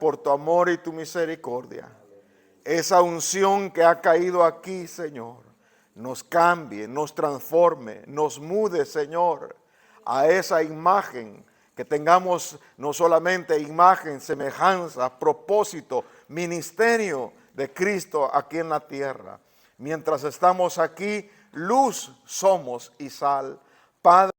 por tu amor y tu misericordia. Esa unción que ha caído aquí, Señor, nos cambie, nos transforme, nos mude, Señor, a esa imagen, que tengamos no solamente imagen, semejanza, propósito, ministerio de Cristo aquí en la tierra. Mientras estamos aquí, luz somos y sal. Padre,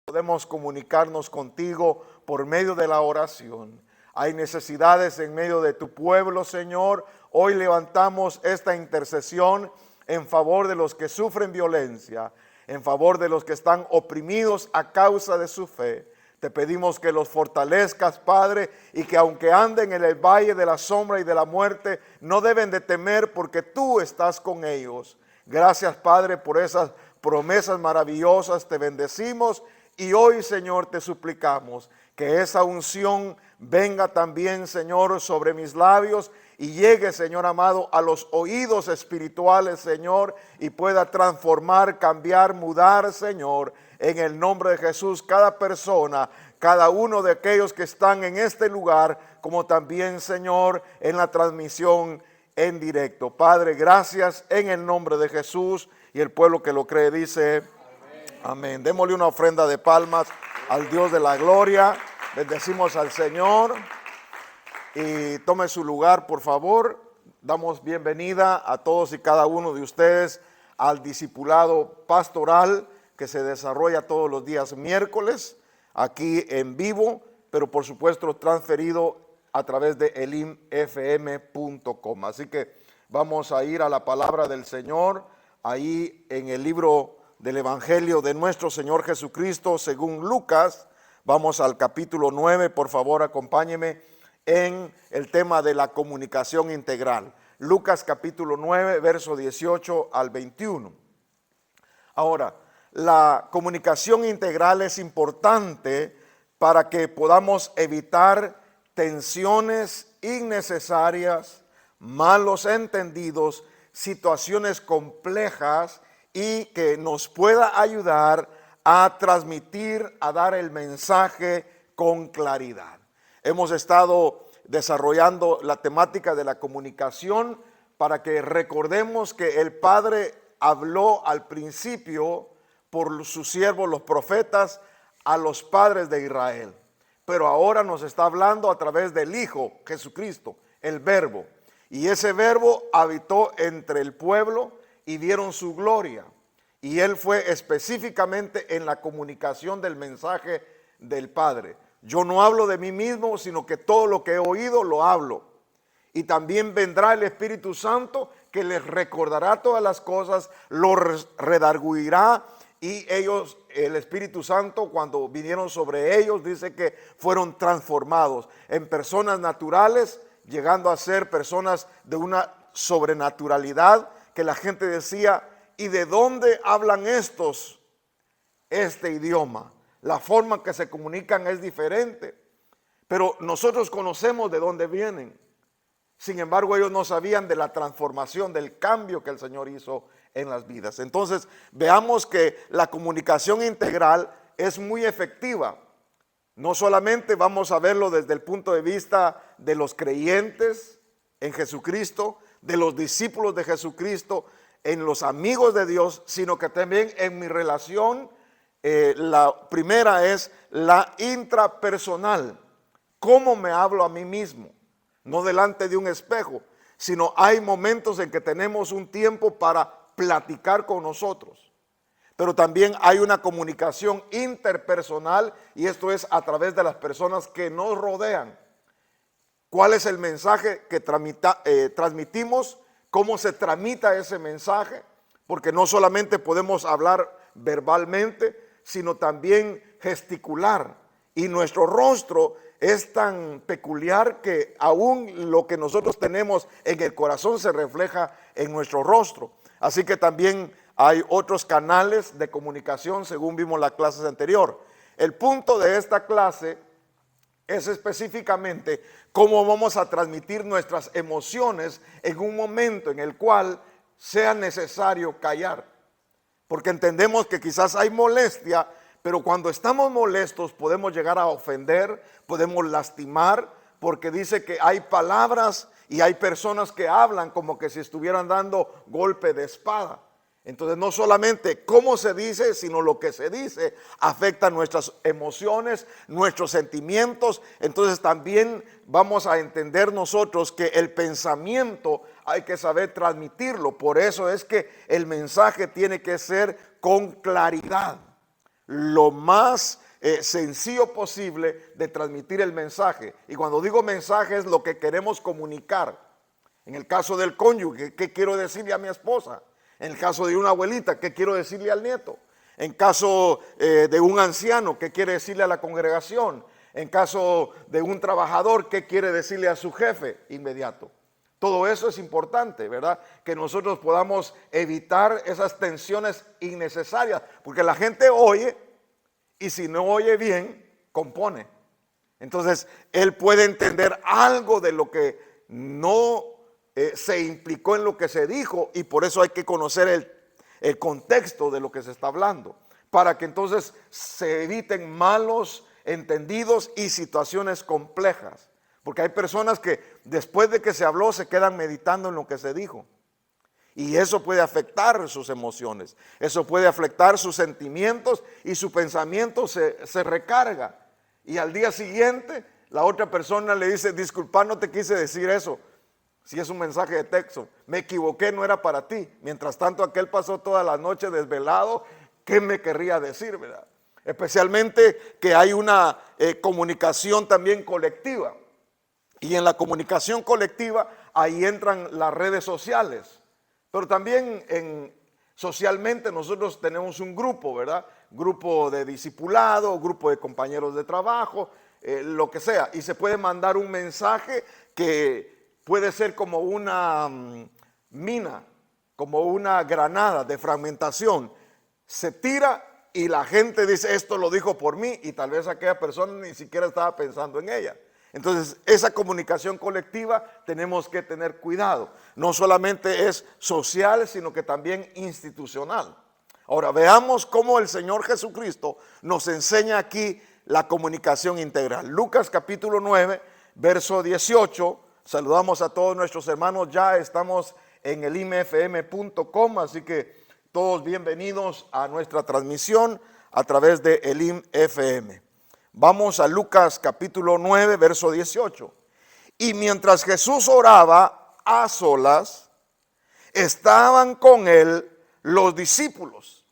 podemos comunicarnos contigo por medio de la oración. Hay necesidades en medio de tu pueblo, Señor. Hoy levantamos esta intercesión en favor de los que sufren violencia, en favor de los que están oprimidos a causa de su fe. Te pedimos que los fortalezcas, Padre, y que aunque anden en el valle de la sombra y de la muerte, no deben de temer porque tú estás con ellos. Gracias, Padre, por esas promesas maravillosas. Te bendecimos y hoy, Señor, te suplicamos que esa unción venga también, Señor, sobre mis labios y llegue, Señor amado, a los oídos espirituales, Señor, y pueda transformar, cambiar, mudar, Señor, en el nombre de Jesús, cada persona, cada uno de aquellos que están en este lugar, como también, Señor, en la transmisión en directo. Padre, gracias en el nombre de Jesús, y el pueblo que lo cree dice amén. Amén. Démosle una ofrenda de palmas al Dios de la gloria. Bendecimos al Señor. Y tome su lugar, por favor. Damos bienvenida a todos y cada uno de ustedes al discipulado pastoral que se desarrolla todos los días miércoles, aquí en vivo, pero por supuesto transferido a través de elimfm.com. Así que vamos a ir a la palabra del Señor, ahí en el libro del Evangelio de nuestro Señor Jesucristo, según Lucas. Vamos al capítulo 9, por favor, acompáñeme en el tema de la comunicación integral. Lucas capítulo 9, verso 18 al 21. Ahora, la comunicación integral es importante para que podamos evitar tensiones innecesarias, malos entendidos, situaciones complejas y que nos pueda ayudar a transmitir, a dar el mensaje con claridad. Hemos estado desarrollando la temática de la comunicación para que recordemos que el Padre habló al principio por sus siervos los profetas a los padres de Israel, pero ahora nos está hablando a través del Hijo Jesucristo, el Verbo, y ese Verbo habitó entre el pueblo y vieron su gloria, y Él fue específicamente en la comunicación del mensaje del Padre. Yo no hablo de mí mismo, sino que todo lo que he oído lo hablo. Y también vendrá el Espíritu Santo que les recordará todas las cosas, los redarguirá. Y ellos, el Espíritu Santo, cuando vinieron sobre ellos, dice que fueron transformados en personas naturales, llegando a ser personas de una sobrenaturalidad que la gente decía, ¿y de dónde hablan estos este idioma? La forma que se comunican es diferente, pero nosotros conocemos de dónde vienen. Sin embargo, ellos no sabían de la transformación, del cambio que el Señor hizo en las vidas. Entonces, veamos que la comunicación integral es muy efectiva. No solamente vamos a verlo desde el punto de vista de los creyentes en Jesucristo, de los discípulos de Jesucristo, en los amigos de Dios, sino que también en mi relación. La primera es la intrapersonal. ¿Cómo me hablo a mí mismo? No delante de un espejo, sino hay momentos en que tenemos un tiempo para platicar con nosotros. Pero también hay una comunicación interpersonal, y esto es a través de las personas que nos rodean. ¿Cuál es el mensaje que transmitimos? ¿Cómo se tramita ese mensaje? Porque no solamente podemos hablar verbalmente, sino también gesticular. Y nuestro rostro es tan peculiar que aún lo que nosotros tenemos en el corazón se refleja en nuestro rostro. Así que también hay otros canales de comunicación, según vimos en la clase anterior. El punto de esta clase es específicamente cómo vamos a transmitir nuestras emociones en un momento en el cual sea necesario callar. Porque entendemos que quizás hay molestia, Pero cuando estamos molestos podemos llegar a ofender, podemos lastimar, porque dice que hay palabras y hay personas que hablan como que si estuvieran dando golpe de espada. Entonces no solamente cómo se dice, sino lo que se dice afecta nuestras emociones, nuestros sentimientos. Entonces también vamos a entender nosotros que el pensamiento hay que saber transmitirlo. Por eso es que el mensaje tiene que ser con claridad, lo más sencillo posible de transmitir el mensaje. Y cuando digo mensaje es lo que queremos comunicar. En el caso del cónyuge, ¿qué quiero decirle a mi esposa? En el caso de una abuelita, ¿qué quiero decirle al nieto? En caso de un anciano, ¿qué quiere decirle a la congregación? En caso de un trabajador, ¿qué quiere decirle a su jefe inmediato? Todo eso es importante, ¿verdad? Que nosotros podamos evitar esas tensiones innecesarias, porque la gente oye y si no oye bien, compone. Entonces, él puede entender algo de lo que no se implicó en lo que se dijo, y por eso hay que conocer el contexto de lo que se está hablando, para que entonces se eviten malos entendidos y situaciones complejas. Porque hay personas que después de que se habló se quedan meditando en lo que se dijo. Y eso puede afectar sus emociones, eso puede afectar sus sentimientos, y su pensamiento se recarga. Y al día siguiente la otra persona le dice: disculpa, no te quise decir eso. Si es un mensaje de texto, me equivoqué, no era para ti. Mientras tanto aquel pasó toda la noche desvelado. ¿Qué me querría decir, verdad? Especialmente que hay una comunicación también colectiva. Y en la comunicación colectiva ahí entran las redes sociales. Pero también socialmente nosotros tenemos un grupo, ¿verdad? Grupo de discipulado, grupo de compañeros de trabajo, lo que sea. Y se puede mandar un mensaje que puede ser como una mina, como una granada de fragmentación. Se tira y la gente dice: esto lo dijo por mí, y tal vez aquella persona ni siquiera estaba pensando en ella. Entonces, esa comunicación colectiva tenemos que tener cuidado. No solamente es social, sino que también institucional. Ahora, veamos cómo el Señor Jesucristo nos enseña aquí la comunicación integral. Lucas capítulo 9, verso 18. Saludamos a todos nuestros hermanos. Ya estamos en el imfm.com, así que todos bienvenidos a nuestra transmisión a través de el IMFM. Vamos a Lucas capítulo 9, verso 18. Y mientras Jesús oraba a solas, estaban con él los discípulos.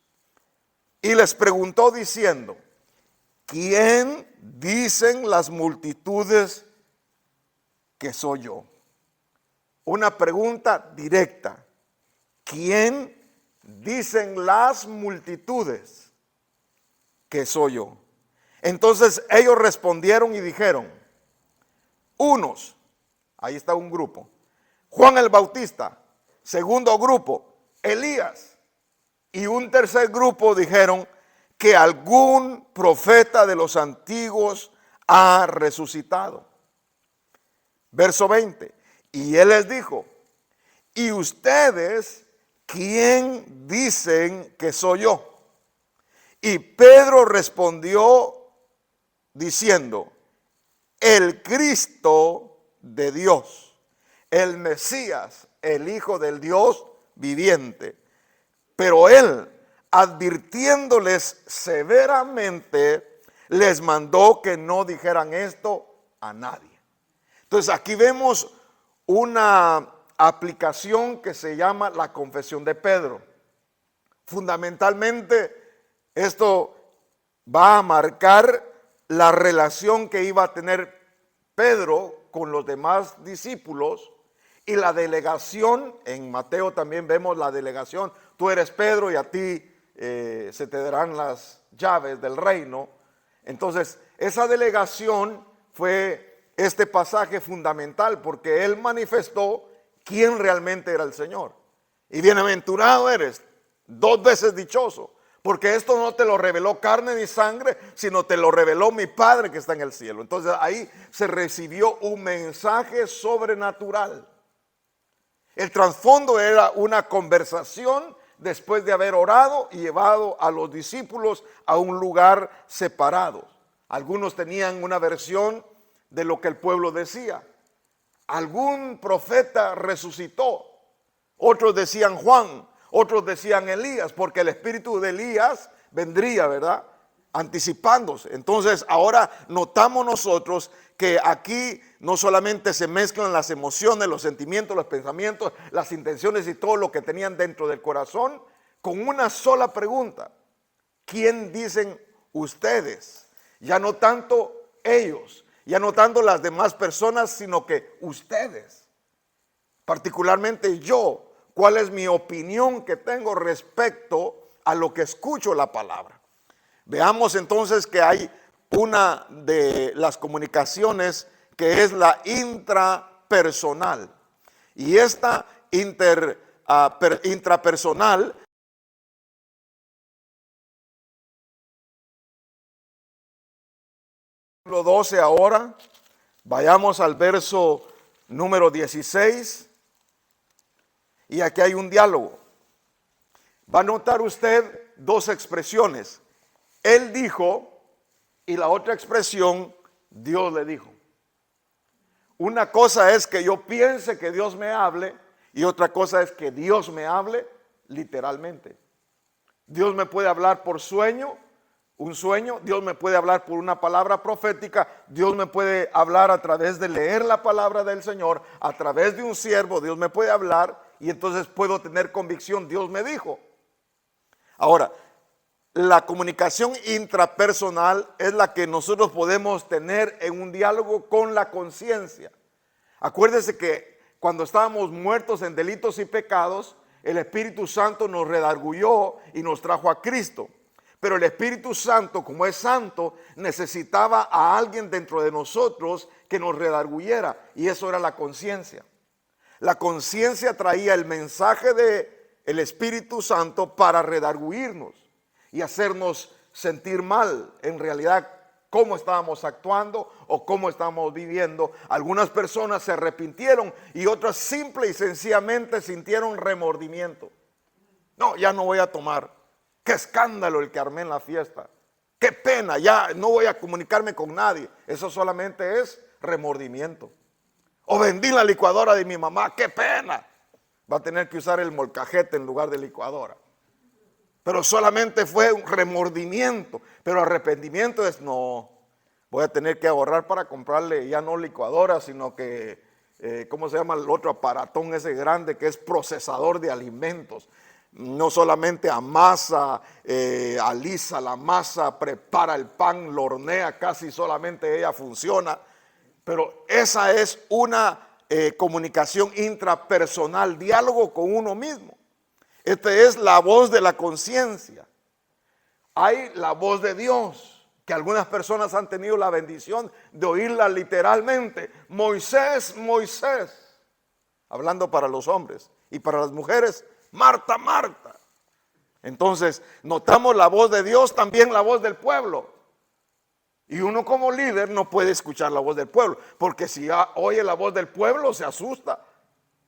Y les preguntó diciendo: ¿quién dicen las multitudes que soy yo? Una pregunta directa. ¿Quién dicen las multitudes que soy yo? Entonces ellos respondieron y dijeron: unos, ahí está un grupo, Juan el Bautista; segundo grupo, Elías; y un tercer grupo dijeron que algún profeta de los antiguos ha resucitado. Verso 20, y él les dijo: ¿y ustedes quién dicen que soy yo? Y Pedro respondió diciendo: el Cristo de Dios, el Mesías, el Hijo del Dios viviente. Pero él, advirtiéndoles severamente, les mandó que no dijeran esto a nadie. Entonces aquí vemos una aplicación que se llama la confesión de Pedro. Fundamentalmente esto va a marcar la relación que iba a tener Pedro con los demás discípulos y la delegación. En Mateo también vemos la delegación: tú eres Pedro y a ti se te darán las llaves del reino. Entonces esa delegación fue este pasaje fundamental, porque él manifestó quién realmente era el Señor. Y bienaventurado eres, 2 veces dichoso, porque esto no te lo reveló carne ni sangre, sino te lo reveló mi Padre que está en el cielo. Entonces ahí se recibió un mensaje sobrenatural. El trasfondo era una conversación después de haber orado y llevado a los discípulos a un lugar separado. Algunos tenían una versión de lo que el pueblo decía. Algún profeta resucitó. Otros decían Juan, otros decían Elías, porque el espíritu de Elías vendría, ¿verdad? Anticipándose. Entonces ahora notamos nosotros que aquí no solamente se mezclan las emociones, los sentimientos, los pensamientos, las intenciones y todo lo que tenían dentro del corazón, con una sola pregunta: ¿quién dicen ustedes? Ya no tanto ellos, ya no tanto las demás personas, sino que ustedes, particularmente yo, ¿cuál es mi opinión que tengo respecto a lo que escucho la palabra? Veamos entonces que hay una de las comunicaciones que es la intrapersonal. Y esta intrapersonal, 12 ahora, vayamos al verso número 16, y aquí hay un diálogo. Va a notar usted dos expresiones: él dijo, y la otra expresión, Dios le dijo. Una cosa es que yo piense que Dios me hable, y otra cosa es que Dios me hable literalmente. Dios me puede hablar por sueño, un sueño. Dios me puede hablar por una palabra profética. Dios me puede hablar a través de leer la palabra del Señor, a través de un siervo. Dios me puede hablar y entonces puedo tener convicción: Dios me dijo. Ahora, la comunicación intrapersonal es la que nosotros podemos tener en un diálogo con la conciencia. Acuérdese que cuando estábamos muertos en delitos y pecados, el Espíritu Santo nos redarguyó y nos trajo a Cristo. Pero el Espíritu Santo, como es santo, necesitaba a alguien dentro de nosotros que nos redarguyera, y eso era la conciencia. La conciencia traía el mensaje del Espíritu Santo para redarguyirnos y hacernos sentir mal, en realidad, cómo estábamos actuando o cómo estábamos viviendo. Algunas personas se arrepintieron y otras simple y sencillamente sintieron remordimiento. No, ya no voy a tomar. Qué escándalo el que armé en la fiesta. Qué pena, ya no voy a comunicarme con nadie. Eso solamente es remordimiento. O vendí la licuadora de mi mamá, qué pena. Va a tener que usar el molcajete en lugar de licuadora. Pero solamente fue un remordimiento. Pero arrepentimiento es: no, voy a tener que ahorrar para comprarle ya no licuadora, sino que, ¿cómo se llama el otro aparatón ese grande que es procesador de alimentos? No solamente amasa, alisa la masa, prepara el pan, lo hornea, casi solamente ella funciona. Pero esa es una comunicación intrapersonal, diálogo con uno mismo. Esta es la voz de la conciencia. Hay la voz de Dios, que algunas personas han tenido la bendición de oírla literalmente: Moisés, Moisés, hablando para los hombres, y para las mujeres: Marta, Marta. Entonces notamos la voz de Dios, también la voz del pueblo. Y uno como líder no puede escuchar la voz del pueblo, porque si oye la voz del pueblo se asusta.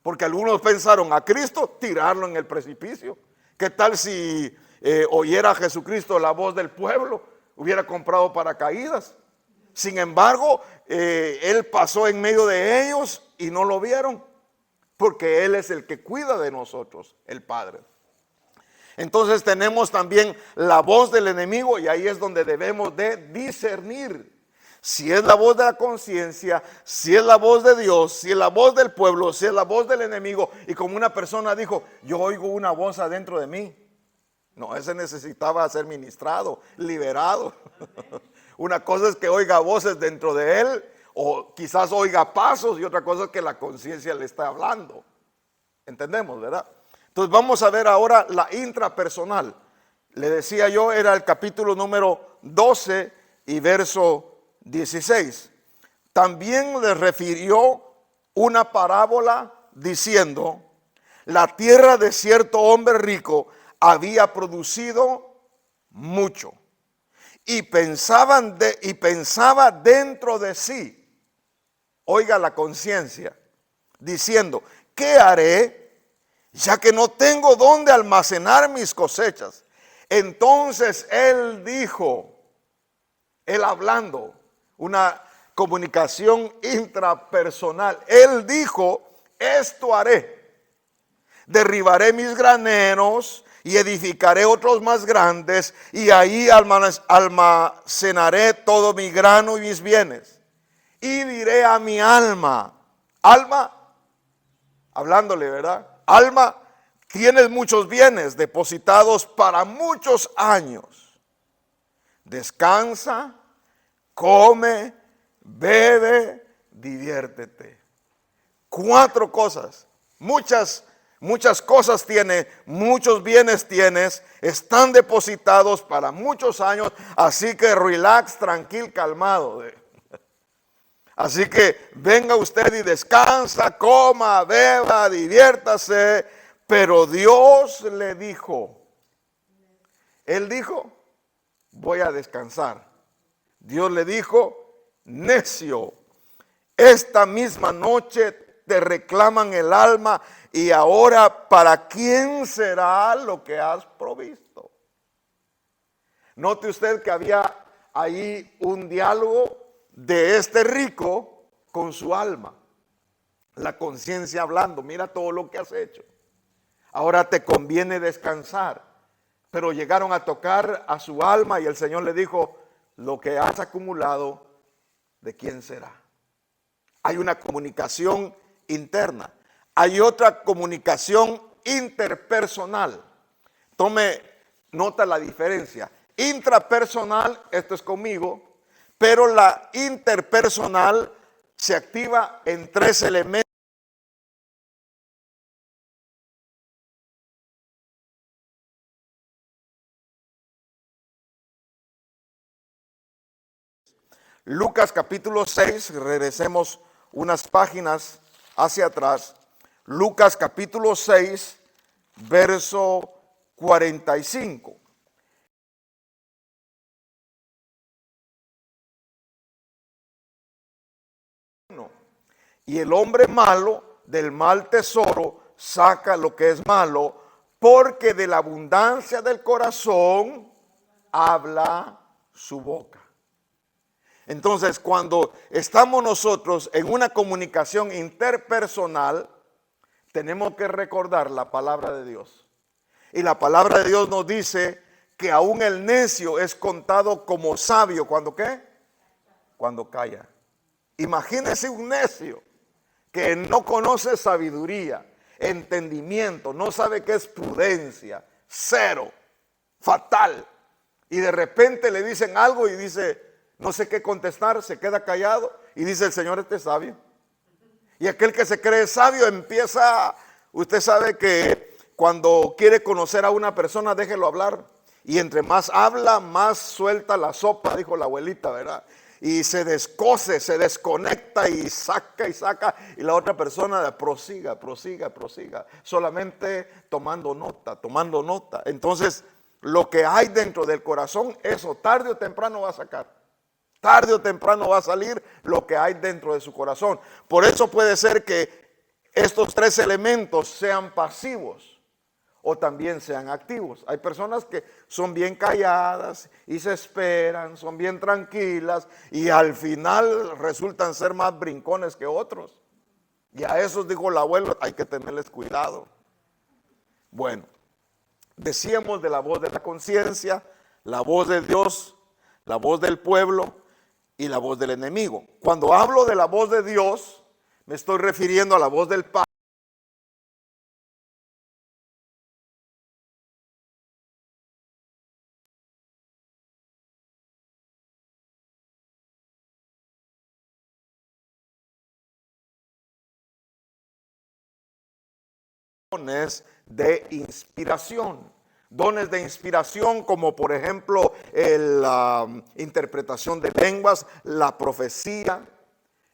Porque algunos pensaron a Cristo tirarlo en el precipicio. ¿Qué tal si oyera a Jesucristo la voz del pueblo? Hubiera comprado paracaídas. Sin embargo, Él pasó en medio de ellos y no lo vieron, porque Él es el que cuida de nosotros, el Padre. Entonces tenemos también la voz del enemigo, y ahí es donde debemos de discernir si es la voz de la conciencia, si es la voz de Dios, si es la voz del pueblo, si es la voz del enemigo. Y como una persona dijo: yo oigo una voz adentro de mí. No, ese necesitaba ser ministrado, liberado. Una cosa es que oiga voces dentro de él, o quizás oiga pasos, y otra cosa es que la conciencia le está hablando. ¿Entendemos, verdad? Entonces vamos a ver ahora la intrapersonal. Le decía yo, era el capítulo número 12 y verso 16. También le refirió una parábola diciendo: la tierra de cierto hombre rico había producido mucho, y pensaba dentro de sí, oiga la conciencia, diciendo: ¿qué haré? ya que no tengo dónde almacenar mis cosechas. Entonces él dijo, él hablando, una comunicación intrapersonal, él dijo, esto haré, derribaré mis graneros y edificaré otros más grandes, y ahí almacenaré todo mi grano y mis bienes. Y diré a mi alma, alma, hablándole, ¿verdad? Alma, tienes muchos bienes depositados para muchos años. Descansa, come, bebe, diviértete. 4 cosas, muchas cosas tienes, muchos bienes tienes, están depositados para muchos años, así que relax, tranquilo, calmado. Así que venga usted y descansa, coma, beba, diviértase. Pero Dios le dijo, él dijo, voy a descansar. Dios le dijo, necio, esta misma noche te reclaman el alma, y ahora ¿para quién será lo que has provisto? Note usted que había ahí un diálogo de este rico con su alma, la conciencia hablando, mira todo lo que has hecho, ahora te conviene descansar. Pero llegaron a tocar a su alma y el Señor le dijo, lo que has acumulado, ¿de quién será? Hay una comunicación interna, hay otra comunicación interpersonal. Tome nota la diferencia. Intrapersonal, esto es conmigo, pero la interpersonal se activa en 3 elementos. Lucas capítulo 6, regresemos unas páginas hacia atrás. Lucas capítulo 6, verso 45. Y el hombre malo del mal tesoro saca lo que es malo, porque de la abundancia del corazón habla su boca. Entonces, cuando estamos nosotros en una comunicación interpersonal, tenemos que recordar la palabra de Dios. Y la palabra de Dios nos dice que aún el necio es contado como sabio. ¿Cuándo qué? Cuando calla. Imagínese un necio que no conoce sabiduría, entendimiento, no sabe qué es prudencia, cero, fatal. Y de repente le dicen algo y dice, no sé qué contestar, se queda callado y dice, el Señor este es sabio. Y aquel que se cree sabio empieza, usted sabe que cuando quiere conocer a una persona, déjelo hablar. Y entre más habla, más suelta la sopa, dijo la abuelita, ¿verdad? Y se descose, se desconecta y saca. Y la otra persona prosiga, solamente tomando nota. Entonces, lo que hay dentro del corazón, eso tarde o temprano va a sacar. Tarde o temprano va a salir lo que hay dentro de su corazón. Por eso puede ser que estos 3 elementos sean pasivos o también sean activos. Hay personas que son bien calladas y se esperan, son bien tranquilas y al final resultan ser más brincones que otros. Y a esos, dijo el abuelo, hay que tenerles cuidado. Bueno, decíamos de la voz de la conciencia, la voz de Dios, la voz del pueblo y la voz del enemigo. Cuando hablo de la voz de Dios, me estoy refiriendo a la voz del Padre. Dones de inspiración. Dones de inspiración como por ejemplo la interpretación de lenguas, la profecía.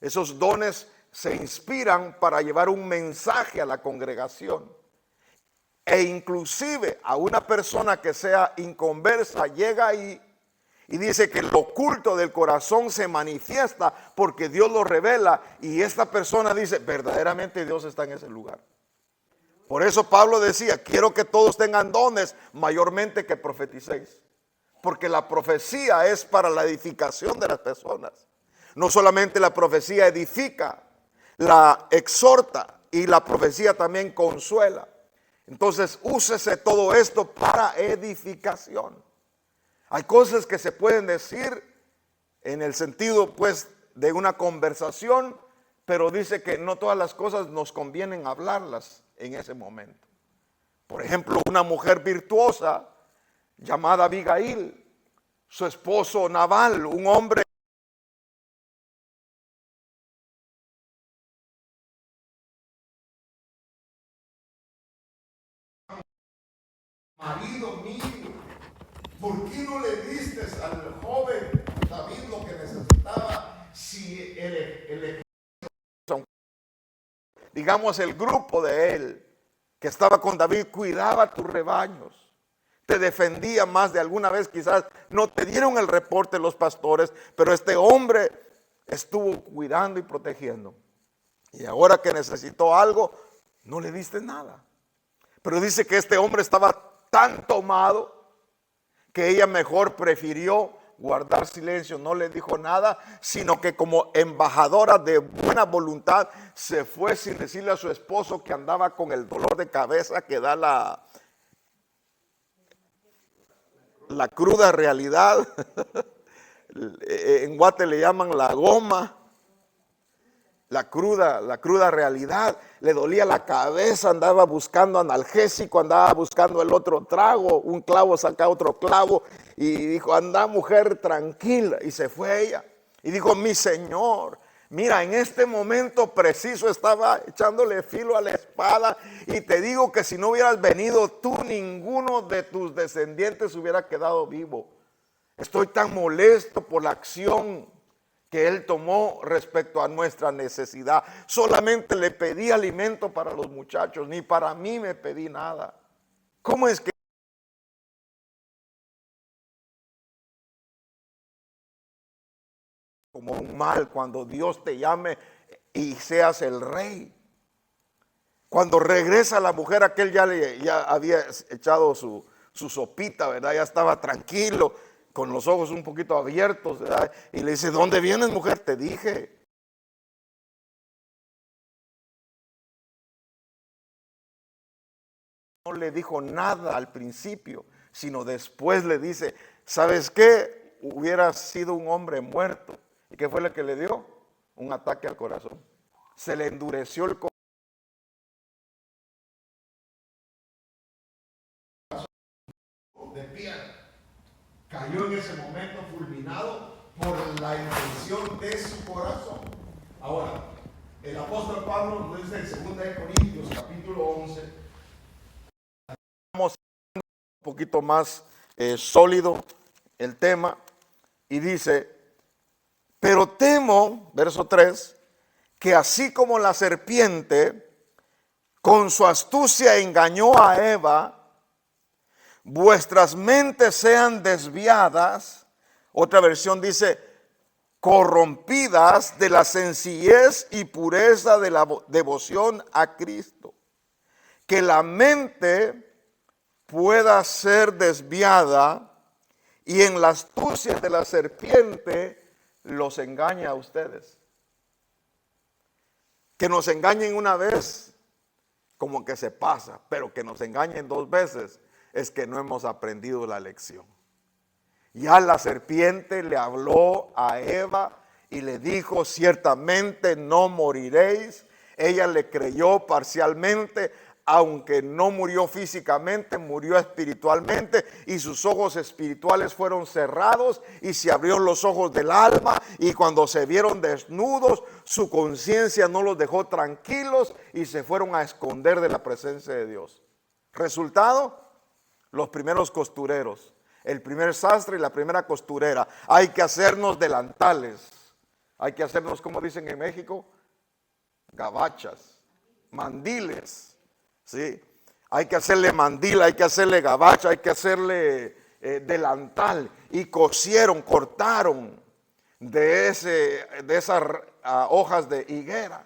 Esos dones se inspiran para llevar un mensaje a la congregación. E inclusive a una persona que sea inconversa llega ahí y dice que lo oculto del corazón se manifiesta porque Dios lo revela y esta persona dice verdaderamente Dios está en ese lugar. Por eso Pablo decía, quiero que todos tengan dones, mayormente que profeticéis. Porque la profecía es para la edificación de las personas. No solamente la profecía edifica, la exhorta, y la profecía también consuela. Entonces, úsese todo esto para edificación. Hay cosas que se pueden decir en el sentido, pues, de una conversación, pero dice que no todas las cosas nos convienen hablarlas en ese momento. Por ejemplo, una mujer virtuosa llamada Abigail, su esposo Nabal, un hombre marido mío, ¿por qué no le diste al joven David lo que necesitaba? Si digamos el grupo de él que estaba con David cuidaba tus rebaños, te defendía más de alguna vez, quizás no te dieron el reporte los pastores, pero este hombre estuvo cuidando y protegiendo. Y ahora que necesitó algo, no le diste nada. Pero dice que este hombre estaba tan tomado que ella mejor prefirió guardar silencio, no le dijo nada, sino que como embajadora de buena voluntad se fue sin decirle a su esposo que andaba con el dolor de cabeza que da la cruda realidad. En Guate le llaman la goma. La cruda realidad, le dolía la cabeza, andaba buscando analgésico, andaba buscando el otro trago, un clavo saca otro clavo, y dijo, anda mujer tranquila, y se fue ella, y dijo, mi Señor, mira, en este momento preciso estaba echándole filo a la espada, y te digo que si no hubieras venido tú, ninguno de tus descendientes hubiera quedado vivo. Estoy tan molesto por la acción que él tomó respecto a nuestra necesidad. Solamente le pedí alimento para los muchachos, ni para mí me pedí nada. ¿Cómo es que como un mal cuando Dios te llame y seas el rey? Cuando regresa la mujer, aquel ya había echado su sopita, ¿verdad? Ya estaba tranquilo, con los ojos un poquito abiertos, ¿verdad? Y le dice, ¿dónde vienes, mujer? Te dije. No le dijo nada al principio, sino después le dice, ¿sabes qué? Hubiera sido un hombre muerto. ¿Y qué fue lo que le dio? Un ataque al corazón. Se le endureció el corazón de piedra. Cayó en ese momento fulminado por la intención de su corazón. Ahora, el apóstol Pablo nos dice en 2 Corintios capítulo 11, vamos un poquito más sólido el tema, y dice, pero temo, verso 3, que así como la serpiente con su astucia engañó a Eva, vuestras mentes sean desviadas. Otra versión dice, corrompidas de la sencillez y pureza de la devoción a Cristo. Que la mente pueda ser desviada y en la astucia de la serpiente los engaña a ustedes. Que nos engañen una vez, como que se pasa, pero que nos engañen 2 veces, es que no hemos aprendido la lección. Ya la serpiente le habló a Eva y le dijo, ciertamente no moriréis. Ella le creyó parcialmente, aunque no murió físicamente, murió espiritualmente, y sus ojos espirituales fueron cerrados y se abrieron los ojos del alma, y cuando se vieron desnudos, su conciencia no los dejó tranquilos y se fueron a esconder de la presencia de Dios. Resultado, los primeros costureros, el primer sastre y la primera costurera. Hay que hacernos delantales, hay que hacernos, como dicen en México, gabachas, mandiles. ¿Sí? Hay que hacerle mandil, hay que hacerle gabacha, hay que hacerle delantal. Y cosieron, cortaron de esas hojas de higuera.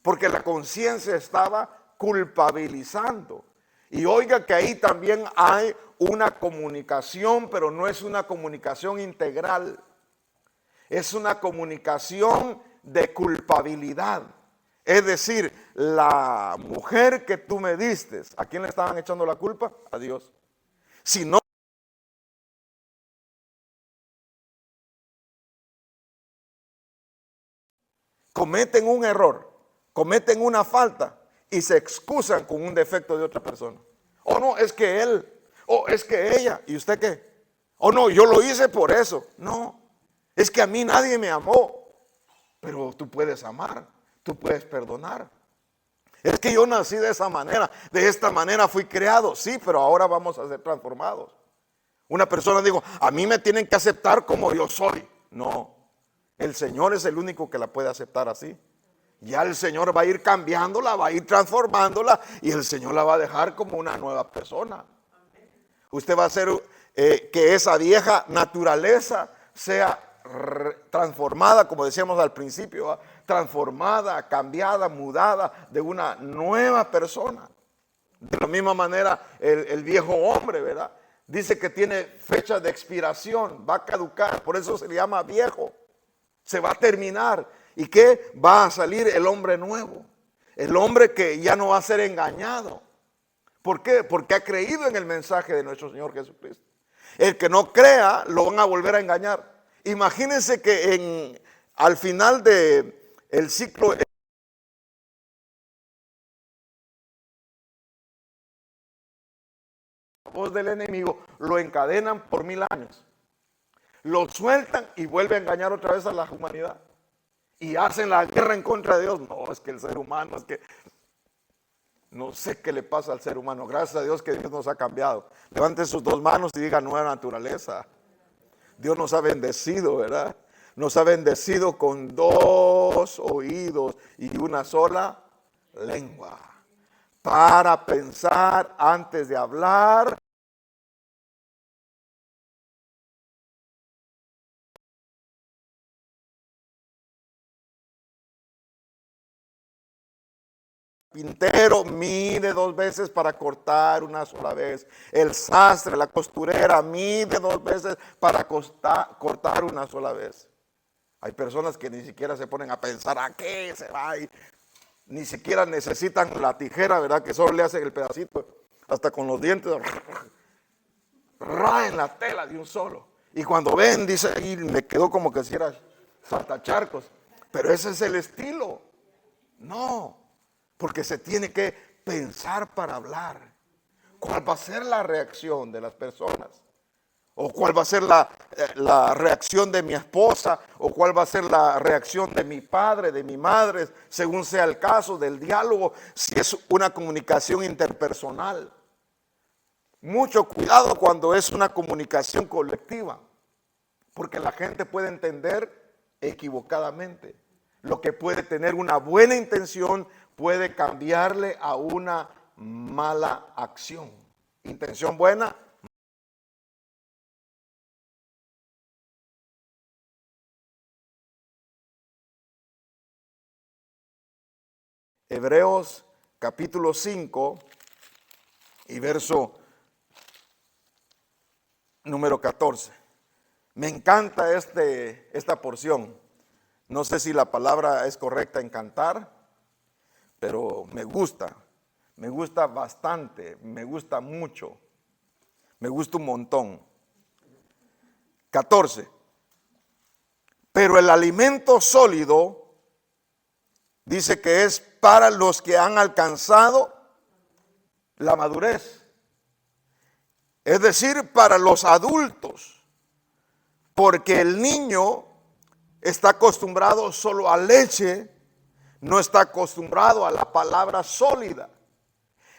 Porque la conciencia estaba culpabilizando. Y oiga que ahí también hay una comunicación, pero no es una comunicación integral. Es una comunicación de culpabilidad. Es decir, la mujer que tú me diste, ¿a quién le estaban echando la culpa? A Dios. Si no cometen un error, cometen una falta y se excusan con un defecto de otra persona. O no, es que él, o es que ella, ¿y usted qué? O no, yo lo hice por eso. No, es que a mí nadie me amó. Pero tú puedes amar, tú puedes perdonar. Es que yo nací de esa manera, de esta manera fui creado. Sí, pero ahora vamos a ser transformados. Una persona dijo, a mí me tienen que aceptar como yo soy. No, el Señor es el único que la puede aceptar así. Ya el Señor va a ir cambiándola, va a ir transformándola y el Señor la va a dejar como una nueva persona. Usted va a hacer que esa vieja naturaleza sea transformada, como decíamos al principio, ¿va? Transformada, cambiada, mudada de una nueva persona. De la misma manera, el viejo hombre, ¿verdad? Dice que tiene fecha de expiración, va a caducar, por eso se le llama viejo. Se va a terminar. ¿Y qué? Va a salir el hombre nuevo. El hombre que ya no va a ser engañado. ¿Por qué? Porque ha creído en el mensaje de nuestro Señor Jesucristo. El que no crea, lo van a volver a engañar. Imagínense que al final del ciclo, la voz del enemigo, lo encadenan por 1000 años. Lo sueltan y vuelve a engañar otra vez a la humanidad. Y hacen la guerra en contra de Dios. No, es que el ser humano, es que no sé qué le pasa al ser humano. Gracias a Dios que Dios nos ha cambiado. Levanten sus dos manos y digan nueva naturaleza. Dios nos ha bendecido, ¿verdad? Nos ha bendecido con 2 oídos y una sola lengua. Para pensar antes de hablar. Pintero mide 2 veces para cortar una sola vez. El sastre, la costurera, mide 2 veces para cortar una sola vez. Hay personas que ni siquiera se ponen a pensar a qué se va y ni siquiera necesitan la tijera, ¿verdad? Que solo le hacen el pedacito, hasta con los dientes, raen la tela de un solo. Y cuando ven, dice, ahí me quedó como que si era saltacharcos. Pero ese es el estilo. No. Porque se tiene que pensar para hablar. ¿Cuál va a ser la reacción de las personas? ¿O cuál va a ser la reacción de mi esposa? ¿O cuál va a ser la reacción de mi padre, de mi madre? Según sea el caso del diálogo, si es una comunicación interpersonal. Mucho cuidado cuando es una comunicación colectiva. Porque la gente puede entender equivocadamente. Lo que puede tener una buena intención puede cambiarle a una mala acción. Intención buena. Hebreos capítulo 5 y verso número 14. Me encanta esta porción. No sé si la palabra es correcta en cantar, pero me gusta bastante, me gusta mucho, me gusta un montón. 14. Pero el alimento sólido dice que es para los que han alcanzado la madurez. Es decir, para los adultos. Porque el niño está acostumbrado solo a leche, no está acostumbrado a la palabra sólida.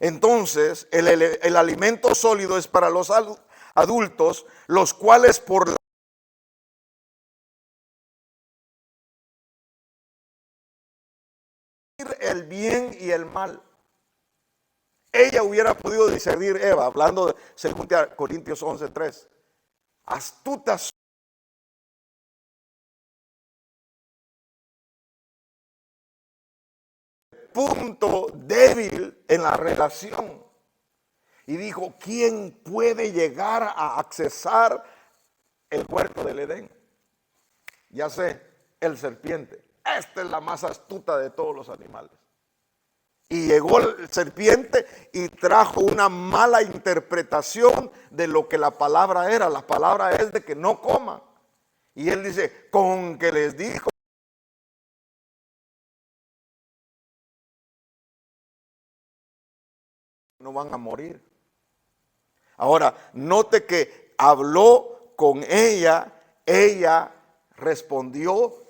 Entonces, el alimento sólido es para los adultos, los cuales por el bien y el mal. Ella hubiera podido discernir, Eva, hablando de 2 Corintios 11:3. Astutas punto débil en la relación. Y dijo, ¿quién puede llegar a accesar el huerto del Edén? Ya sé, el serpiente. Esta es la más astuta de todos los animales. Y llegó el serpiente y trajo una mala interpretación de lo que la palabra era. La palabra es de que no coman. Y él dice, con que les dijo, no van a morir. Ahora, note que habló con ella, ella respondió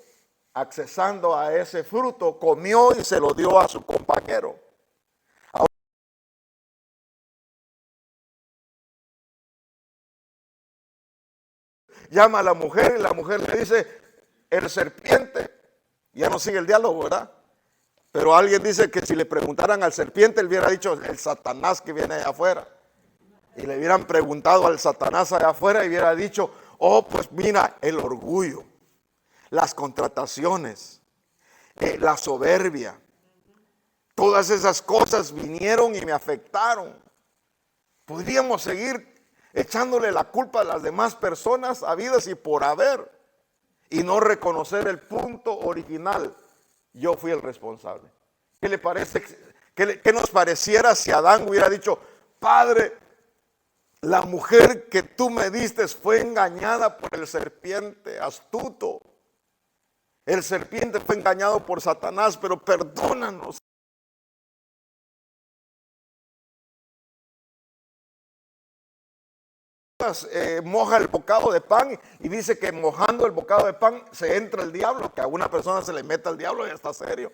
accesando a ese fruto, comió y se lo dio a su compañero. Ahora, llama a la mujer y la mujer le dice, el serpiente. Ya no sigue el diálogo, ¿verdad? Pero alguien dice que si le preguntaran al serpiente, él hubiera dicho el Satanás que viene allá afuera. Y le hubieran preguntado al Satanás allá afuera y hubiera dicho, oh, pues mira, el orgullo, las contrataciones, la soberbia, todas esas cosas vinieron y me afectaron. Podríamos seguir echándole la culpa a las demás personas habidas y por haber y no reconocer el punto original. Yo fui el responsable. ¿Qué le parece? ¿Qué nos pareciera si Adán hubiera dicho, Padre, la mujer que tú me diste fue engañada por el serpiente astuto? El serpiente fue engañado por Satanás, pero perdónanos. Moja el bocado de pan y dice que mojando el bocado de pan se entra el diablo, que a una persona se le meta el diablo y está serio.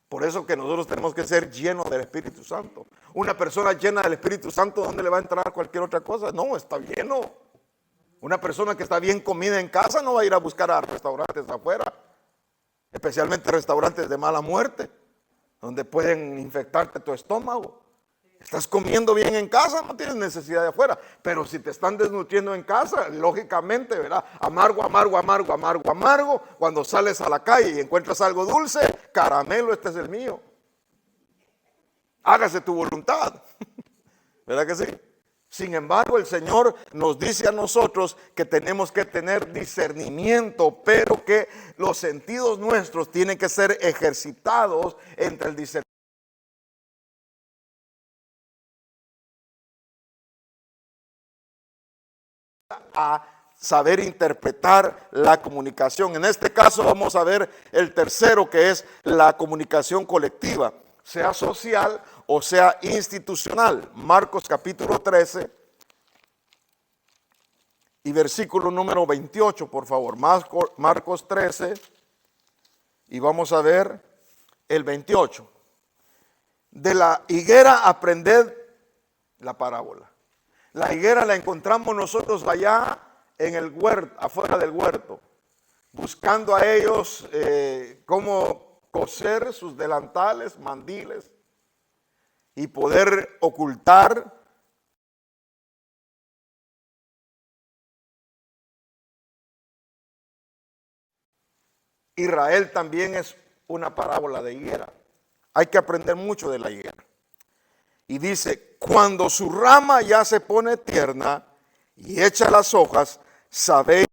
Por eso que nosotros tenemos que ser llenos del Espíritu Santo. Una persona llena del Espíritu Santo, ¿dónde le va a entrar cualquier otra cosa? No, está lleno. Una persona que está bien comida en casa no va a ir a buscar a restaurantes afuera, especialmente restaurantes de mala muerte, donde pueden infectarte tu estómago. Estás comiendo bien en casa, no tienes necesidad de afuera. Pero si te están desnutriendo en casa, lógicamente, ¿verdad? Amargo, amargo, amargo, amargo, amargo. Cuando sales a la calle y encuentras algo dulce, caramelo, este es el mío. Hágase tu voluntad. ¿Verdad que sí? Sin embargo, el Señor nos dice a nosotros que tenemos que tener discernimiento, pero que los sentidos nuestros tienen que ser ejercitados entre el discernimiento. A saber interpretar la comunicación. En este caso vamos a ver el tercero, que es la comunicación colectiva, sea social o sea institucional. Marcos capítulo 13 y versículo número 28, por favor. Marcos 13 y vamos a ver el 28. De la higuera aprended la parábola. La higuera la encontramos nosotros allá en el huerto, afuera del huerto, buscando a ellos cómo coser sus delantales, mandiles y poder ocultar Israel. También es una parábola de higuera. Hay que aprender mucho de la higuera. Y dice, cuando su rama ya se pone tierna y echa las hojas, sabéis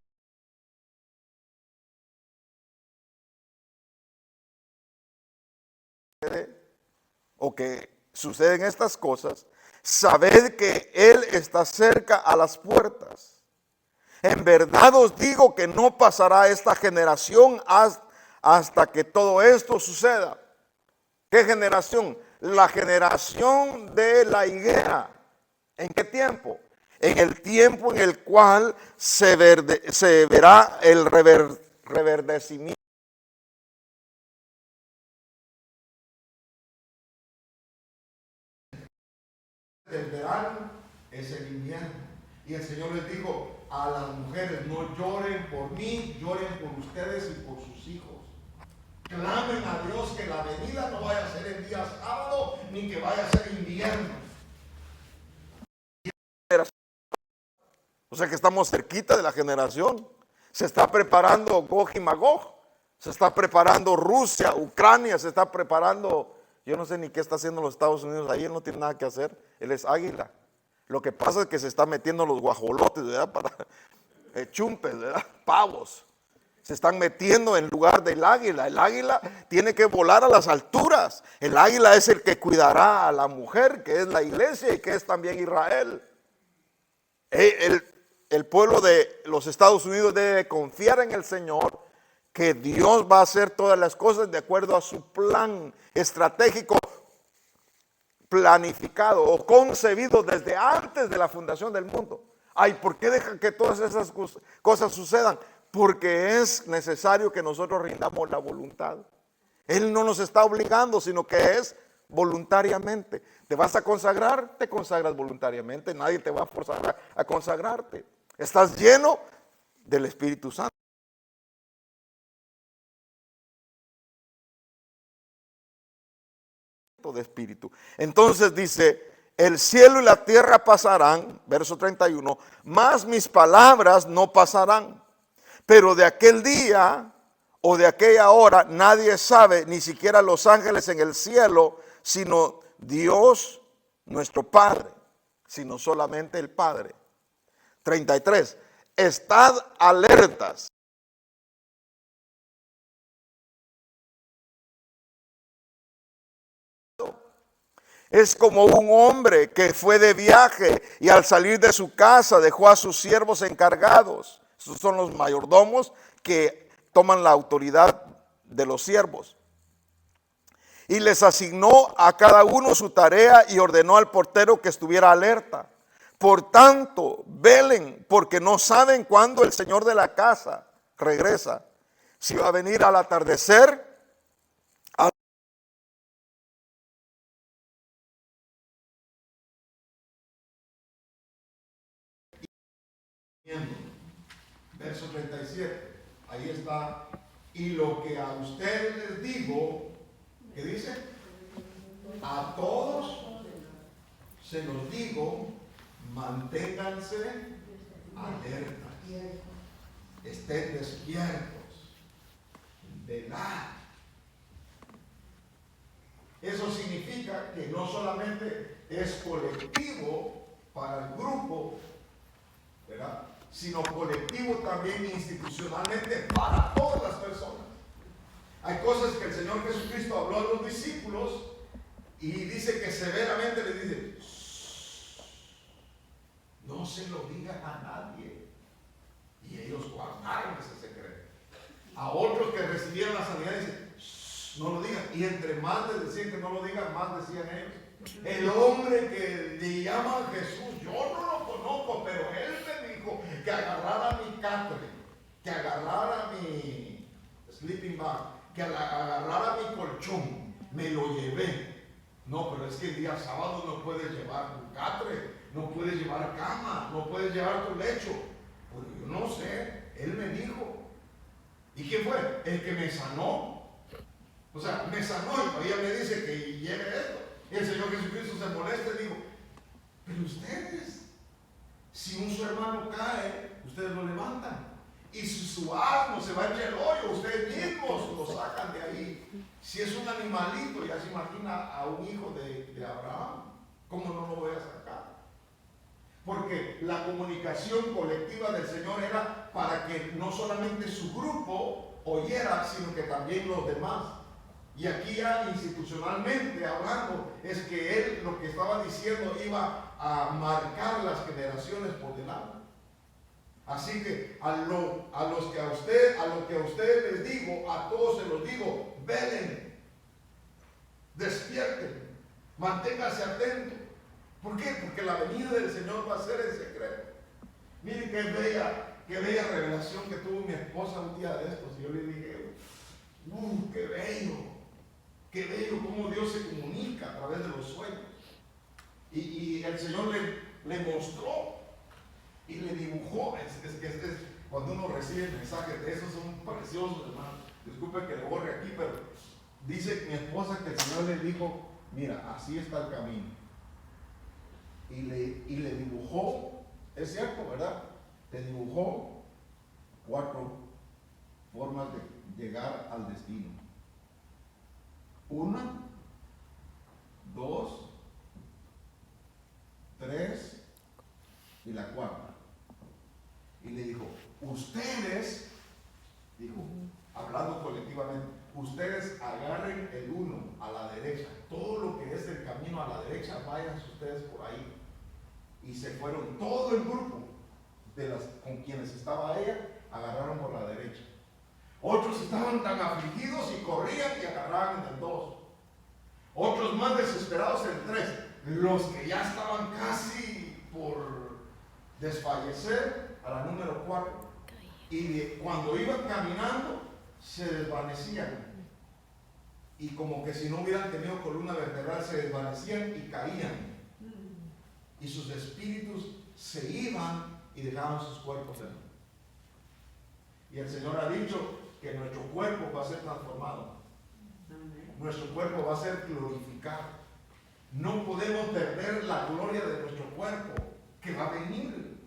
o que suceden estas cosas, sabed que Él está cerca a las puertas. En verdad os digo que no pasará esta generación hasta que todo esto suceda. ¿Qué generación? La generación de la higuera. ¿En qué tiempo? En el tiempo en el cual se verá el reverdecimiento. El verano es el invierno. Y el Señor les dijo a las mujeres, no lloren por mí, lloren por ustedes y por sus hijos. Clamen a Dios que la venida no vaya a ser el día sábado, ni que vaya a ser invierno. O sea que estamos cerquita de la generación. Se está preparando Gog y Magog. Se está preparando Rusia, Ucrania, se está preparando. Yo no sé ni qué está haciendo los Estados Unidos ahí, él no tiene nada que hacer, él es águila. Lo que pasa es que se está metiendo los guajolotes, ¿verdad? Para chumpes, ¿verdad? Pavos. Se están metiendo en lugar del águila. El águila tiene que volar a las alturas. El águila es el que cuidará a la mujer, que es la iglesia y que es también Israel. El pueblo de los Estados Unidos debe confiar en el Señor, que Dios va a hacer todas las cosas de acuerdo a su plan estratégico, planificado o concebido desde antes de la fundación del mundo. Ay, ¿por qué deja que todas esas cosas sucedan? Porque es necesario que nosotros rindamos la voluntad. Él no nos está obligando, sino que es voluntariamente. ¿Te vas a consagrar? Te consagras voluntariamente. Nadie te va a forzar a consagrarte. Estás lleno del Espíritu Santo. De espíritu. Entonces dice, el cielo y la tierra pasarán, verso 31, mas mis palabras no pasarán. Pero de aquel día o de aquella hora nadie sabe, ni siquiera los ángeles en el cielo, sino Dios nuestro Padre, sino solamente el Padre. 33, estad alertas. Es como un hombre que fue de viaje y al salir de su casa dejó a sus siervos encargados. Esos son los mayordomos que toman la autoridad de los siervos. Y les asignó a cada uno su tarea y ordenó al portero que estuviera alerta. Por tanto, velen, porque no saben cuándo el señor de la casa regresa. Si va a venir al atardecer, verso 37, ahí está. Y lo que a ustedes les digo, ¿qué dice? A todos se los digo, manténganse alertas, estén despiertos, velad. Eso significa que no solamente es colectivo para el grupo, ¿verdad?, sino colectivo también institucionalmente para todas las personas. Hay cosas que el Señor Jesucristo habló a los discípulos y dice que severamente les dice, no se lo digan a nadie. Y ellos guardaron ese secreto. A otros que recibieron la sanidad dicen, no lo digan. Y entre más les decían que no lo digan, más decían ellos. El hombre que le llaman Jesús, yo no lo conozco, pero él me dijo que agarrara mi catre, que agarrara mi sleeping bag, que agarrara mi colchón, me lo llevé. No, pero es que el día sábado no puedes llevar tu catre, no puedes llevar cama, no puedes llevar tu lecho. Pues yo no sé, él me dijo. ¿Y quién fue? El que me sanó. O sea, me sanó y todavía me dice que lleve esto. Y el Señor Jesucristo se molesta y dijo, pero ustedes, si un su hermano cae, ustedes lo levantan. Y si su asno se va a echar el hoyo, ustedes mismos lo sacan de ahí. Si es un animalito, ya se imagina a un hijo de Abraham, ¿cómo no lo voy a sacar? Porque la comunicación colectiva del Señor era para que no solamente su grupo oyera, sino que también los demás. Y aquí ya institucionalmente hablando, es que él lo que estaba diciendo iba a marcar las generaciones por delante. Así que a lo que a ustedes les digo, a todos se los digo, velen, despierten, manténganse atentos. ¿Por qué? Porque la venida del Señor va a ser en secreto. Miren qué bella revelación que tuvo mi esposa un día de estos. Y yo le dije, qué bello cómo Dios se comunica a través de los sueños. Y el Señor le mostró y le dibujó. Cuando uno recibe mensajes de esos son preciosos, hermano. Disculpe que le borre aquí, pero dice mi esposa que el Señor le dijo, mira, así está el camino. Y le dibujó, es cierto, ¿verdad? Le dibujó 4 formas llegar al destino. 1, 2, 3 y la 4. Y le dijo, ustedes, dijo, hablando colectivamente, ustedes agarren el 1 a la derecha, todo lo que es el camino a la derecha, vayan ustedes por ahí. Y se fueron todo el grupo de las con quienes estaba ella, agarraron por la derecha. Otros estaban tan afligidos y corrían y agarraban en el 2. Otros más desesperados en el 3. Los que ya estaban casi por desfallecer, a la número 4. Y cuando iban caminando, se desvanecían. Y como que si no hubieran tenido columna vertebral, se desvanecían y caían. Y sus espíritus se iban y dejaban sus cuerpos en él. Y el Señor ha dicho que nuestro cuerpo va a ser transformado. Nuestro cuerpo va a ser glorificado. No podemos perder la gloria de nuestro cuerpo que va a venir,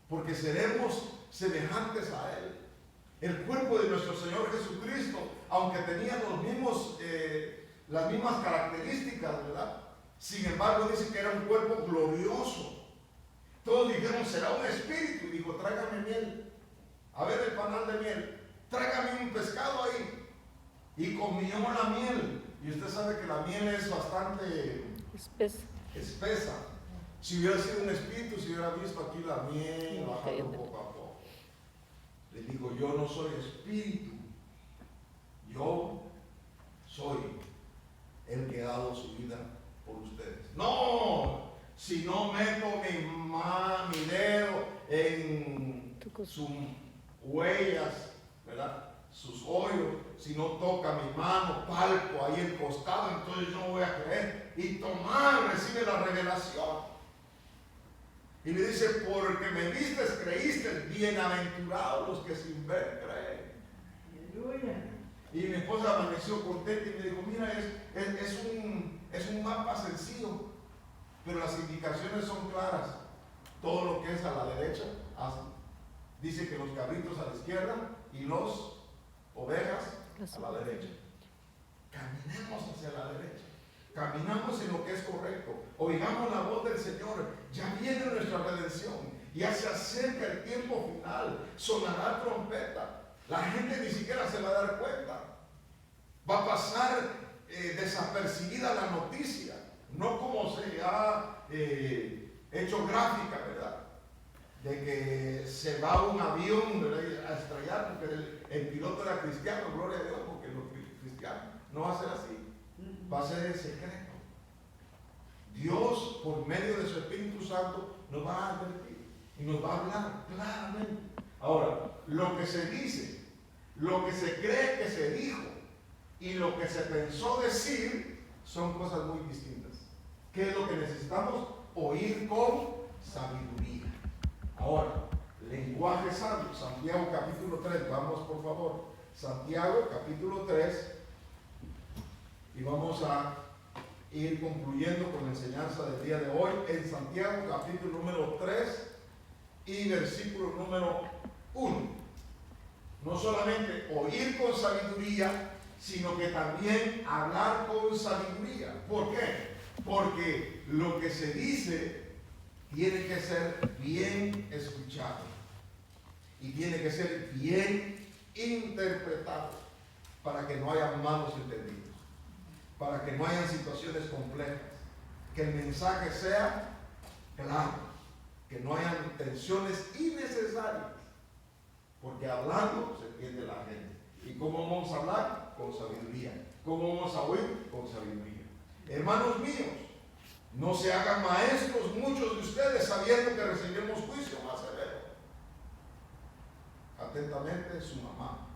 porque seremos semejantes a Él. El cuerpo de nuestro Señor Jesucristo, aunque tenía las mismas características, ¿verdad? Sin embargo, dice que era un cuerpo glorioso. Todos dijeron, será un espíritu. Y dijo, tráigame miel. A ver el panal de miel. Tráigame un pescado ahí. Y comió la miel. Y usted sabe que la miel es bastante espesa. Si hubiera sido un espíritu, si hubiera visto aquí la miel bajando poco a poco. Le digo, yo no soy espíritu. Yo soy el que ha dado su vida por ustedes. No, si no meto mi dedo en sus huellas, ¿verdad? Sus hoyos, si no toca mi mano, palpo ahí el costado, entonces yo no voy a creer. Y Tomás recibe la revelación. Y le dice, porque me vistes, creíste, bienaventurados los que sin ver creen. Aleluya. Y mi esposa amaneció contenta y me dijo, mira, es un mapa sencillo, pero las indicaciones son claras. Todo lo que es a la derecha, dice que los cabritos a la izquierda y los ovejas a la derecha. Caminemos hacia la derecha. Caminamos en lo que es correcto. Oigamos la voz del Señor. Ya viene nuestra redención. Ya se acerca el tiempo final. Sonará trompeta. La gente ni siquiera se va a dar cuenta. Va a pasar desapercibida la noticia. No como se ha hecho gráfica, ¿verdad? De que se va un avión, ¿verdad?, a estrellar, porque el piloto era cristiano, gloria a Dios, porque los cristianos no va a ser así. Va a ser en secreto. Dios, por medio de su Espíritu Santo, nos va a advertir y nos va a hablar claramente. Ahora, lo que se dice, lo que se cree que se dijo y lo que se pensó decir son cosas muy distintas. ¿Qué es lo que necesitamos? Oír con sabiduría. Ahora, lenguaje sabio. Santiago capítulo 3, vamos por favor. Santiago capítulo 3. Y vamos a ir concluyendo con la enseñanza del día de hoy en Santiago capítulo número 3 y versículo número 1. No solamente oír con sabiduría, sino que también hablar con sabiduría. ¿Por qué? Porque lo que se dice tiene que ser bien escuchado y tiene que ser bien interpretado para que no haya malos entendidos, para que no hayan situaciones complejas, que el mensaje sea claro, que no hayan tensiones innecesarias, porque hablando se entiende la gente. ¿Y cómo vamos a hablar? Con sabiduría. ¿Cómo vamos a oír? Con sabiduría. Hermanos míos, no se hagan maestros muchos de ustedes sabiendo que recibiremos juicio más severo. Atentamente, su mamá.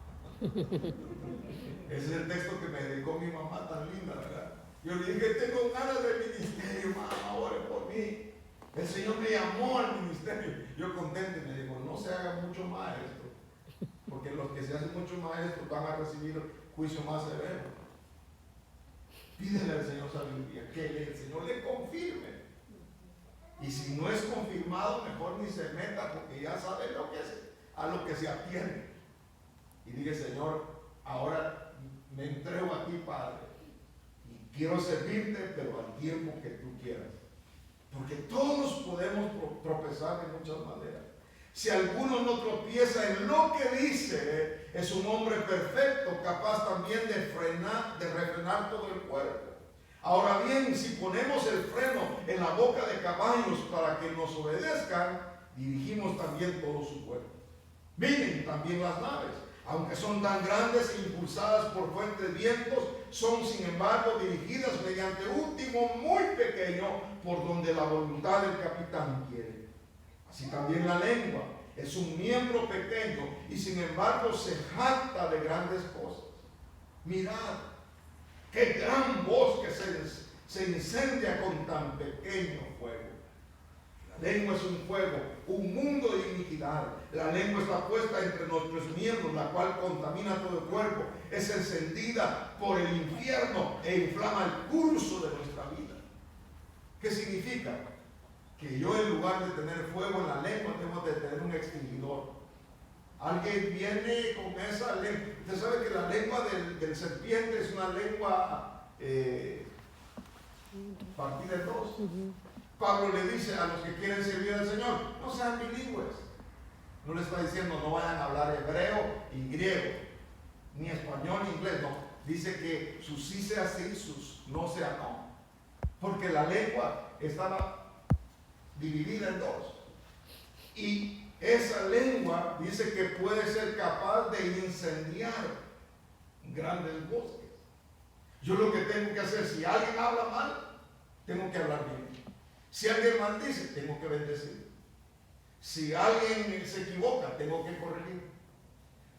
Ese es el texto que me dedicó mi mamá tan linda, ¿verdad? Yo le dije, tengo ganas de ministerio, mamá, ore por mí. El Señor me llamó al ministerio. Yo contento y me dijo, no se haga mucho maestro, porque los que se hacen mucho maestros van a recibir juicio más severo. Pídele al Señor sabiduría, que el Señor le confirme. Y si no es confirmado, mejor ni se meta, porque ya sabe a lo que se atiene. Y dile, Señor, ahora me entrego a ti, Padre, y quiero servirte, pero al tiempo que tú quieras. Porque todos podemos tropezar de muchas maneras. Si alguno no tropieza en lo que dice, es un hombre perfecto, capaz también de refrenar todo el cuerpo. Ahora bien, si ponemos el freno en la boca de caballos para que nos obedezcan, dirigimos también todo su cuerpo. Miren también las naves, aunque son tan grandes e impulsadas por fuertes vientos, son sin embargo dirigidas mediante un timón muy pequeño por donde la voluntad del capitán quiere. Así también la lengua es un miembro pequeño y sin embargo se jacta de grandes cosas. Mirad, qué gran bosque se incendia con tan pequeño fuego. La lengua es un fuego, un mundo de iniquidad. La lengua está puesta entre nuestros miembros, la cual contamina todo el cuerpo. Es encendida por el infierno e inflama el curso de nuestra vida. ¿Qué significa? Que yo, en lugar de tener fuego en la lengua, tengo que tener un extinguidor. Alguien viene con esa lengua. Usted sabe que la lengua del serpiente es una lengua partida en dos. Pablo le dice a los que quieren servir al Señor, no sean bilingües. No le está diciendo no vayan a hablar hebreo y griego, ni español ni inglés. No, dice que su sí sea sí, sus no sea no. Porque la lengua estaba dividida en dos. Y esa lengua dice que puede ser capaz de incendiar grandes bosques. Yo lo que tengo que hacer, si alguien habla mal, tengo que hablar bien. Si alguien maldice, tengo que bendecir. Si alguien se equivoca, tengo que corregir.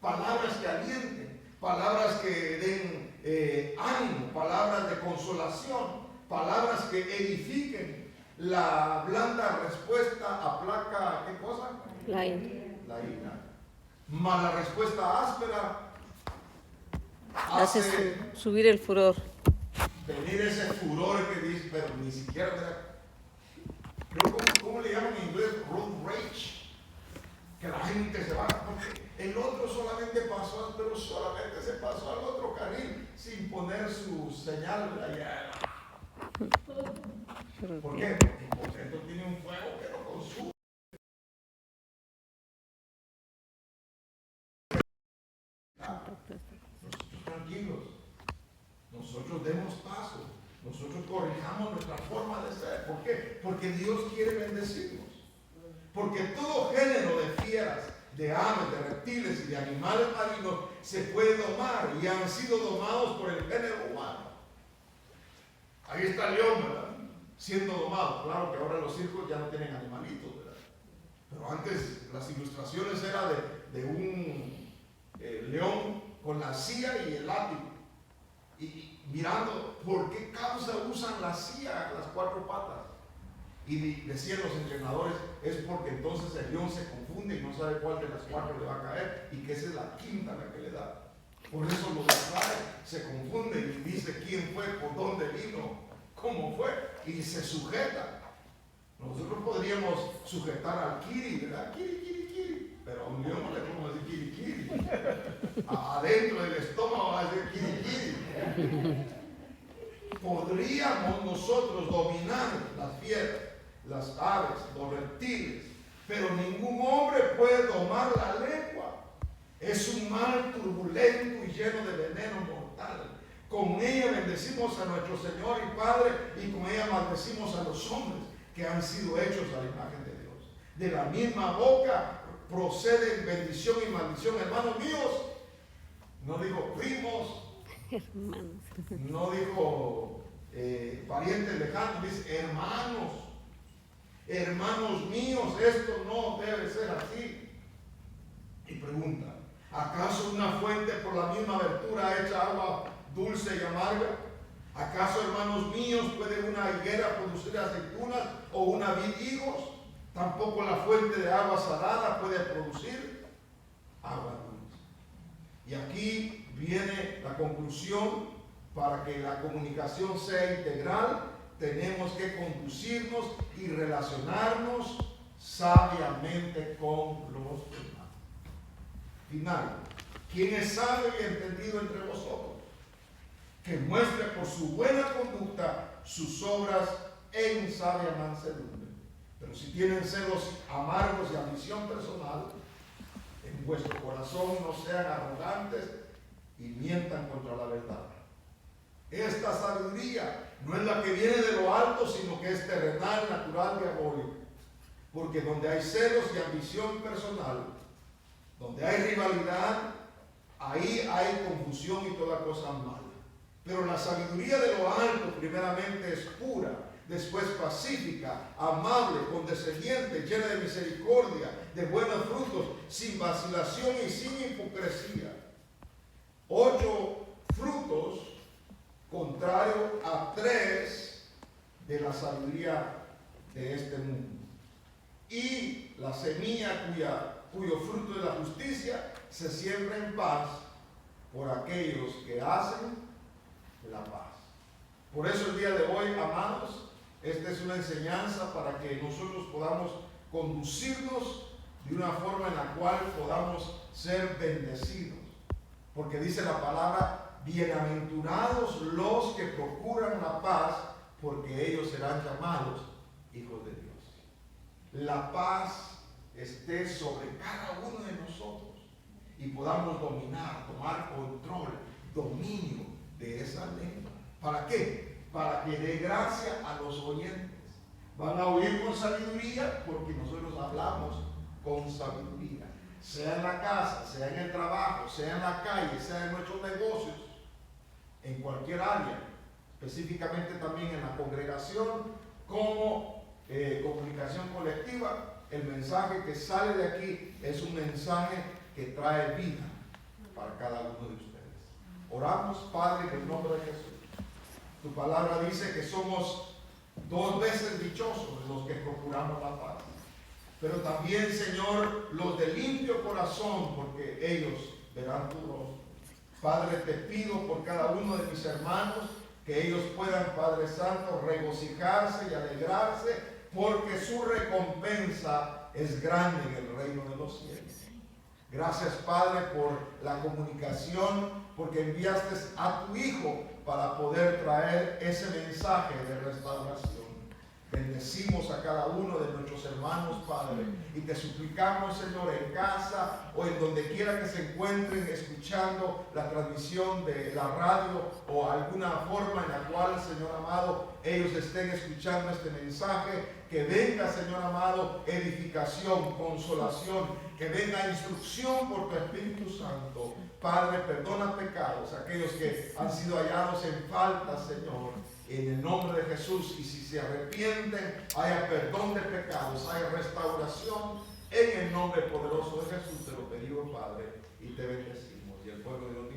Palabras que alienten, palabras que den ánimo, palabras de consolación, palabras que edifiquen. La blanda respuesta aplaca, ¿qué cosa? La ira. La ira. Mas la respuesta áspera Hace subir el furor. venir ese furor que dice, pero ni siquiera, ¿cómo le llaman en inglés? Road rage. Que la gente se va, porque el otro solamente pasó, pero solamente se pasó al otro carril sin poner su señal allá. ¿Por qué? Porque esto tiene un fuego que lo consume. Nosotros tranquilos, nosotros demos paso, nosotros corrijamos nuestra forma de ser. ¿Por qué? Porque Dios quiere bendecirnos. Porque todo género de fieras, de aves, de reptiles y de animales marinos se puede domar y han sido domados por el género humano. Ahí está el león, ¿verdad? Siendo domado. Claro que ahora los circos ya no tienen animalitos, ¿verdad? Pero antes las ilustraciones eran de un león con la silla y el látigo. Y mirando por qué causa usan la silla, las cuatro patas. Y decían los entrenadores, es porque entonces el león se confunde y no sabe cuál de las cuatro le va a caer y que esa es la quinta la que le da. Por eso los distrae, se confunden y dice quién fue, por dónde vino, cómo fue, y se sujeta. Nosotros podríamos sujetar al kiri, ¿verdad? Kiri, kiri, kiri. Pero a un león no le podemos decir kiri, kiri. Adentro del estómago va a decir kiri, kiri. Podríamos nosotros dominar las fieras, las aves, los reptiles, pero ningún hombre puede domar la lengua. Es un mal turbulento y lleno de veneno mortal. Con ella bendecimos a nuestro Señor y Padre, y con ella maldecimos a los hombres que han sido hechos a la imagen de Dios. De la misma boca proceden bendición y maldición. Hermanos míos, no digo primos, Hermanos. no dijo parientes lejanos, dice hermanos. Hermanos míos, esto no debe ser así. Y pregunta, ¿acaso una fuente por la misma abertura echa agua dulce y amarga? ¿Acaso, hermanos míos, puede una higuera producir aceitunas o una vid higos? Tampoco la fuente de agua salada puede producir agua dulce. Y aquí viene la conclusión. Para que la comunicación sea integral, tenemos que conducirnos y relacionarnos sabiamente con los demás. Final. ¿Quién es sabio y entendido entre vosotros? Que muestre por su buena conducta sus obras en sabia mansedumbre. Pero si tienen celos amargos y ambición personal, en vuestro corazón no sean arrogantes y mientan contra la verdad. Esta sabiduría no es la que viene de lo alto, sino que es terrenal, natural, diabólica. Porque donde hay celos y ambición personal, donde hay rivalidad, ahí hay confusión y toda cosa mala. Pero la sabiduría de lo alto primeramente es pura, después pacífica, amable, condescendiente, llena de misericordia, de buenos frutos, sin vacilación y sin hipocresía. 8 frutos, contrario a 3 de la sabiduría de este mundo. Y la semilla cuyo fruto es la justicia se siembra en paz por aquellos que hacen la paz. Por eso el día de hoy, amados, esta es una enseñanza para que nosotros podamos conducirnos de una forma en la cual podamos ser bendecidos. Porque dice la palabra, bienaventurados los que procuran la paz, porque ellos serán llamados hijos de Dios. La paz esté sobre cada uno de nosotros y podamos dominar, tomar control, dominio de esa lengua. ¿Para qué? Para que dé gracia a los oyentes. Van a oír con sabiduría porque nosotros hablamos con sabiduría. Sea en la casa, sea en el trabajo, sea en la calle, sea en nuestros negocios, en cualquier área, específicamente también en la congregación, como comunicación colectiva. El mensaje que sale de aquí es un mensaje que trae vida para cada uno de ustedes. Oramos, Padre, en el nombre de Jesús. Tu palabra dice que somos 2 veces dichosos los que procuramos la paz. Pero también, Señor, los de limpio corazón, porque ellos verán tu rostro. Padre, te pido por cada uno de mis hermanos que ellos puedan, Padre Santo, regocijarse y alegrarse, porque su recompensa es grande en el reino de los cielos. Gracias, Padre, por la comunicación, porque enviaste a tu Hijo para poder traer ese mensaje de restauración. Bendecimos a cada uno de nuestros hermanos, Padre, y te suplicamos, Señor, en casa o en donde quiera que se encuentren escuchando la transmisión de la radio o alguna forma en la cual, Señor amado, ellos estén escuchando este mensaje, que venga, Señor amado, edificación, consolación, que venga instrucción por tu Espíritu Santo. Padre, perdona pecados, aquellos que han sido hallados en falta, Señor, en el nombre de Jesús. Y si se arrepienten, haya perdón de pecados, haya restauración. En el nombre poderoso de Jesús te lo pedimos, Padre, y te bendecimos. Y el pueblo de Dios